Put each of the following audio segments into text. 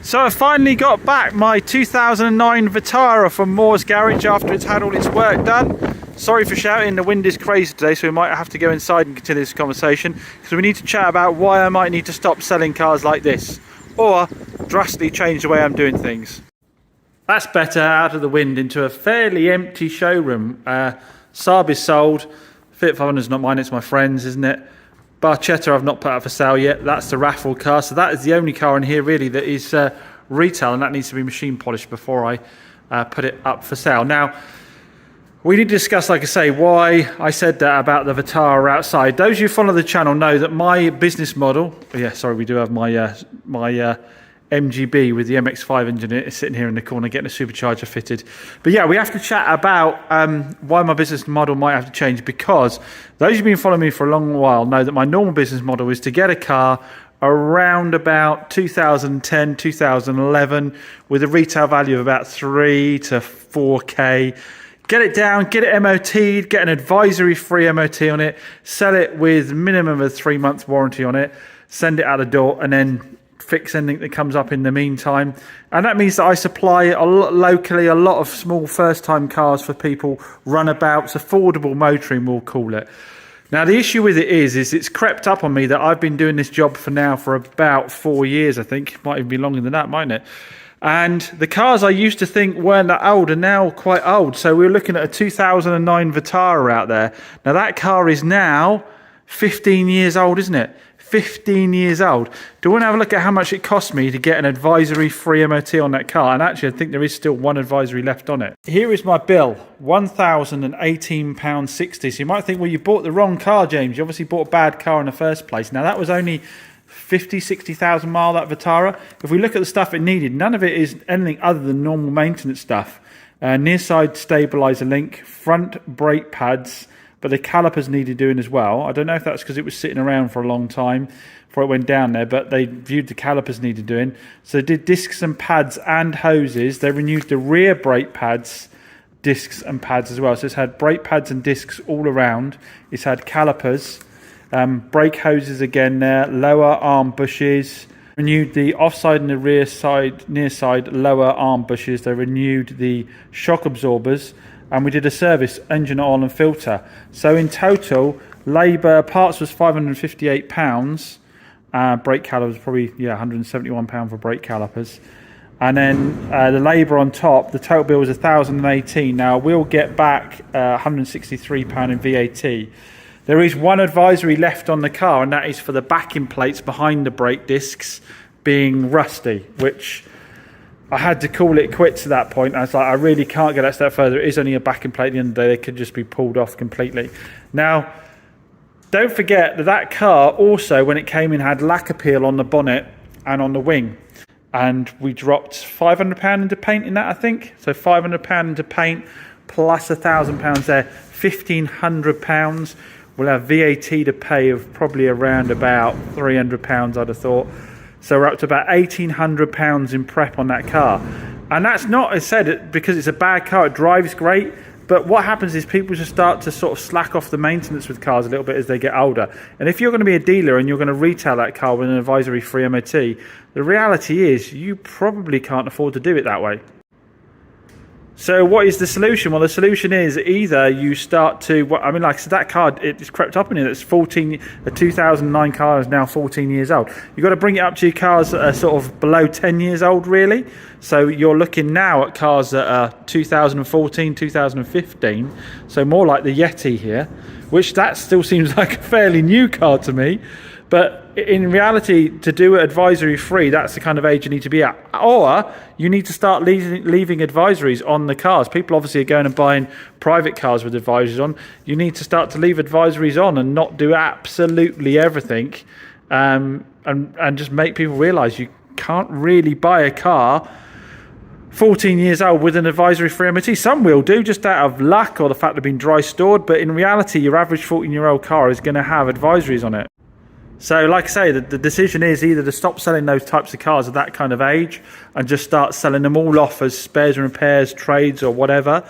So I finally got back my 2009 Vitara from Moore's Garage after it's had all its work done. Sorry for shouting, the wind is crazy today, so we might have to go inside and continue this conversation because we need to chat about why I might need to stop selling cars like this or drastically change the way I'm doing things. That's better, out of the wind into a fairly empty showroom. Saab is sold. Fiat 500 is not mine, it's my friend's, isn't it? Barchetta I've not put up for sale yet. That's the raffle car. So that is the only car in here really that is retail, and that needs to be machine polished before I put it up for sale. Now, we need to discuss, like I say, why I said that about the Vitara outside. Those of you who follow the channel know that my business model, we do have my MGB with the MX-5 engine sitting here in the corner getting a supercharger fitted. But yeah, we have to chat about why my business model might have to change, because those who've been following me for a long while know that my normal business model is to get a car around about 2010, 2011 with a retail value of about 3 to 4K. Get it down, get it MOT'd, get an advisory-free MOT on it, sell it with minimum of 3 months warranty on it, send it out the door, and then fix anything that comes up in the meantime. And that means that I supply locally a lot of small first-time cars for people, runabouts, affordable motoring we'll call it. Now the issue with it is it's crept up on me that I've been doing this job for about 4 years, I think. Might even be longer than that, mightn't it? And the cars I used to think weren't that old are now quite old. So we're looking at a 2009 Vitara out there. Now that car is now 15 years old, isn't it? 15 years old. Do you want to have a look at how much it cost me to get an advisory-free MOT on that car? And actually, I think there is still one advisory left on it. Here is my bill, £1,018.60. So you might think, well, you bought the wrong car, James. You obviously bought a bad car in the first place. Now, that was only 50, 60,000 mile, that Vitara. If we look at the stuff it needed, none of it is anything other than normal maintenance stuff. Near side stabilizer link, front brake pads, but the calipers needed doing as well. I don't know if that's because it was sitting around for a long time before it went down there, but they viewed the calipers needed doing. So they did discs and pads and hoses. They renewed the rear brake pads, discs and pads as well. So it's had brake pads and discs all around. It's had calipers, brake hoses again there, lower arm bushes. Renewed the offside and the rear side, near side lower arm bushes. They renewed the shock absorbers. And we did a service, engine oil and filter. So in total, labour, parts was £558. Brake calipers, probably, £171 for brake calipers. And then the labour on top, the total bill was £1,018. Now, we'll get back £163 in VAT. There is one advisory left on the car, and that is for the backing plates behind the brake discs being rusty, which I had to call it quits at that point. I was like, I really can't get that step further. It is only a backing plate at the end of the day. They could just be pulled off completely. Now, don't forget that car also, when it came in, had lacquer peel on the bonnet and on the wing. And we dropped £500 into paint in that, I think. So £500 into paint plus £1,000 there, £1,500. We'll have VAT to pay of probably around about £300, I'd have thought. So we're up to about £1,800 in prep on that car. And that's not, as I said, because it's a bad car, it drives great. But what happens is people just start to sort of slack off the maintenance with cars a little bit as they get older. And if you're going to be a dealer and you're going to retail that car with an advisory-free MOT, the reality is you probably can't afford to do it that way. So what is the solution? Well, the solution is either you start to, like I said, that car, it's crept up in it. It's 14, a 2009 car is now 14 years old. You've got to bring it up to your cars that are sort of below 10 years old, really. So you're looking now at cars that are 2014, 2015. So more like the Yeti here, which that still seems like a fairly new car to me. But in reality, to do it advisory free, that's the kind of age you need to be at. Or you need to start leaving advisories on the cars. People obviously are going and buying private cars with advisories on. You need to start to leave advisories on and not do absolutely everything, and just make people realise you can't really buy a car 14 years old with an advisory-free MOT. Some will do, just out of luck or the fact they've been dry stored. But in reality, your average 14-year-old car is going to have advisories on it. So like I say, the decision is either to stop selling those types of cars at that kind of age and just start selling them all off as spares and repairs, trades or whatever,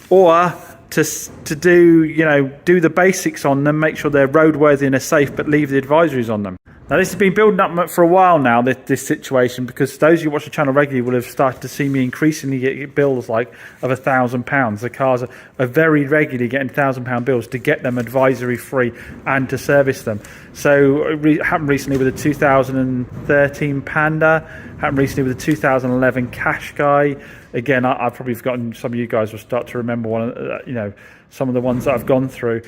or to do the basics on them, make sure they're roadworthy and are safe, but leave the advisories on them. Now, this has been building up for a while now, this situation, because those who watch the channel regularly will have started to see me increasingly get bills like of £1,000. The cars are very regularly getting £1,000 bills to get them advisory free and to service them. So it happened recently with a 2013 Panda, happened recently with a 2011 Qashqai. Again, I've probably forgotten, some of you guys will start to remember some of the ones that I've gone through.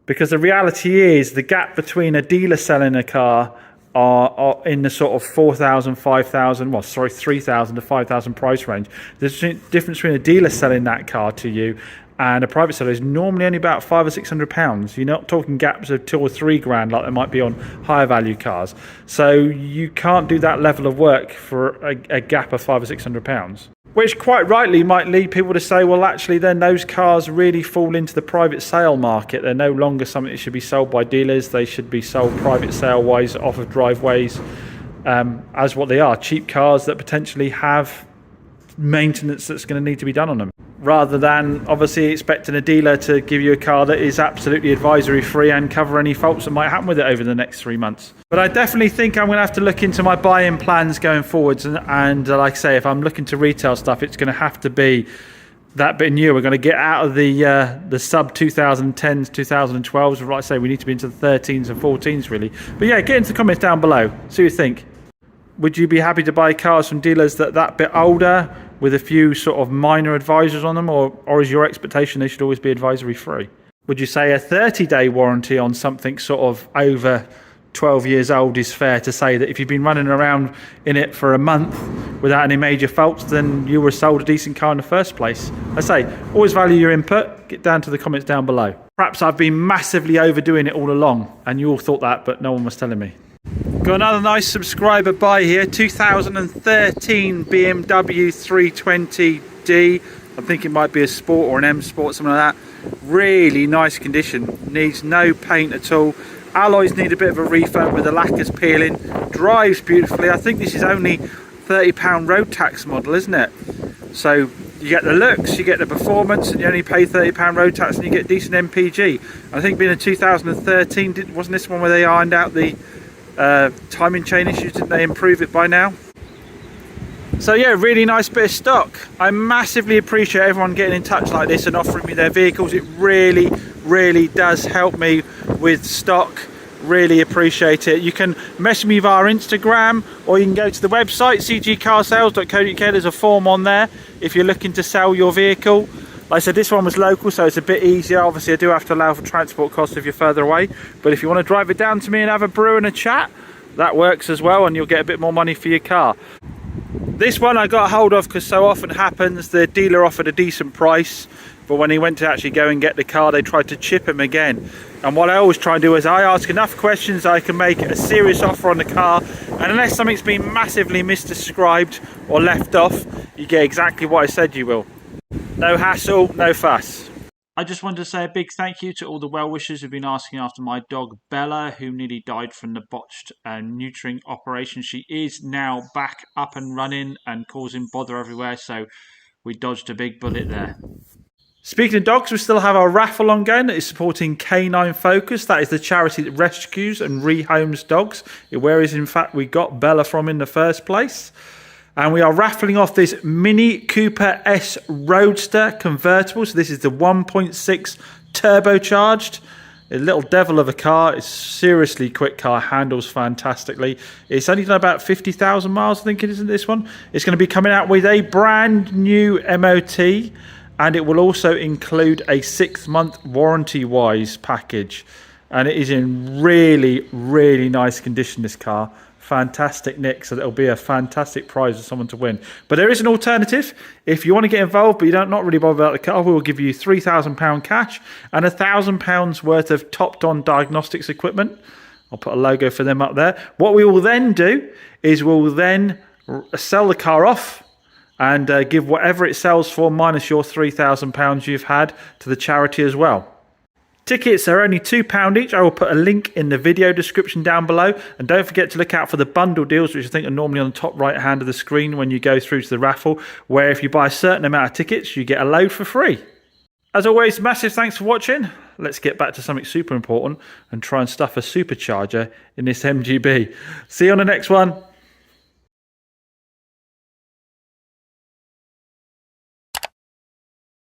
Because the reality is the gap between a dealer selling a car are in the sort of 4,000, 5,000, 3,000 to 5,000 price range. The difference between a dealer selling that car to you and a private seller is normally only about £500 or £600. You're not talking gaps of £2,000 or £3,000 like there might be on higher value cars. So you can't do that level of work for a gap of £500 or £600. Which quite rightly might lead people to say, well, actually, then those cars really fall into the private sale market. They're no longer something that should be sold by dealers. They should be sold private sale-wise off of driveways as what they are, cheap cars that potentially have maintenance that's going to need to be done on them. Rather than obviously expecting a dealer to give you a car that is absolutely advisory free and cover any faults that might happen with it over the next 3 months. But I definitely think I'm going to have to look into my buy-in plans going forwards, and like I say, if I'm looking to retail stuff, it's going to have to be that bit new. We're going to get out of the sub 2010s, 2012s. Like I say, we need to be into the 13s and 14s really. But yeah, get into the comments down below. See what you think. Would you be happy to buy cars from dealers that bit older, with a few sort of minor advisors on them, or is your expectation they should always be advisory free? Would you say a 30-day warranty on something sort of over 12 years old is fair to say that if you've been running around in it for a month without any major faults, then you were sold a decent car in the first place? I say, always value your input. Get down to the comments down below. Perhaps I've been massively overdoing it all along, and you all thought that, but no one was telling me. Got another nice subscriber buy here, 2013 BMW 320D. I think it might be a Sport or an M Sport, something like that. Really nice condition, needs no paint at all. Alloys need a bit of a refurb with the lacquers peeling. Drives beautifully. I think this is only £30 road tax model, isn't it? So you get the looks, you get the performance, and you only pay £30 road tax and you get decent MPG. I think being a 2013, wasn't this one where they ironed out the timing chain issues? Didn't they improve it by now? So yeah, really nice bit of stock. I massively appreciate everyone getting in touch like this and offering me their vehicles. It really does help me with stock. Really appreciate it. You can message me via Instagram, or you can go to the website cgcarsales.co.uk. there's a form on there if you're looking to sell your vehicle. Like I said, this one was local, so it's a bit easier. Obviously I do have to allow for transport costs if you're further away, but if you want to drive it down to me and have a brew and a chat, that works as well, and you'll get a bit more money for your car. This one I got hold of because so often happens the dealer offered a decent price, but when he went to actually go and get the car, they tried to chip him again. And what I always try and do is I ask enough questions I can make a serious offer on the car, and unless something's been massively misdescribed or left off, you get exactly what I said you will. No hassle, no fuss. I just wanted to say a big thank you to all the well-wishers who've been asking after my dog Bella, who nearly died from the botched neutering operation. She is now back up and running and causing bother everywhere, so we dodged a big bullet there. Speaking of dogs, we still have our raffle ongoing that is supporting Canine Focus. That is the charity that rescues and rehomes dogs, where is in fact we got Bella from in the first place. And we are raffling off this Mini Cooper S Roadster convertible. So this is the 1.6 turbocharged. A little devil of a car. It's seriously quick car. Handles fantastically. It's only done about 50,000 miles, I think it is in this one. It's going to be coming out with a brand new MOT. And it will also include a 6-month warranty-wise package. And it is in really nice condition, this car. Fantastic nick, so it'll be a fantastic prize for someone to win. But there is an alternative. If you want to get involved but you don't not really bother about the car, we will give you £3,000 cash and £1,000 worth of topped-on diagnostics equipment. I'll put a logo for them up there. What we will then do is we'll then sell the car off and give whatever it sells for minus your £3,000 you've had to the charity as well. Tickets are only £2 each. I will put a link in the video description down below. And don't forget to look out for the bundle deals, which I think are normally on the top right hand of the screen when you go through to the raffle, where if you buy a certain amount of tickets, you get a load for free. As always, massive thanks for watching. Let's get back to something super important and try and stuff a supercharger in this MGB. See you on the next one.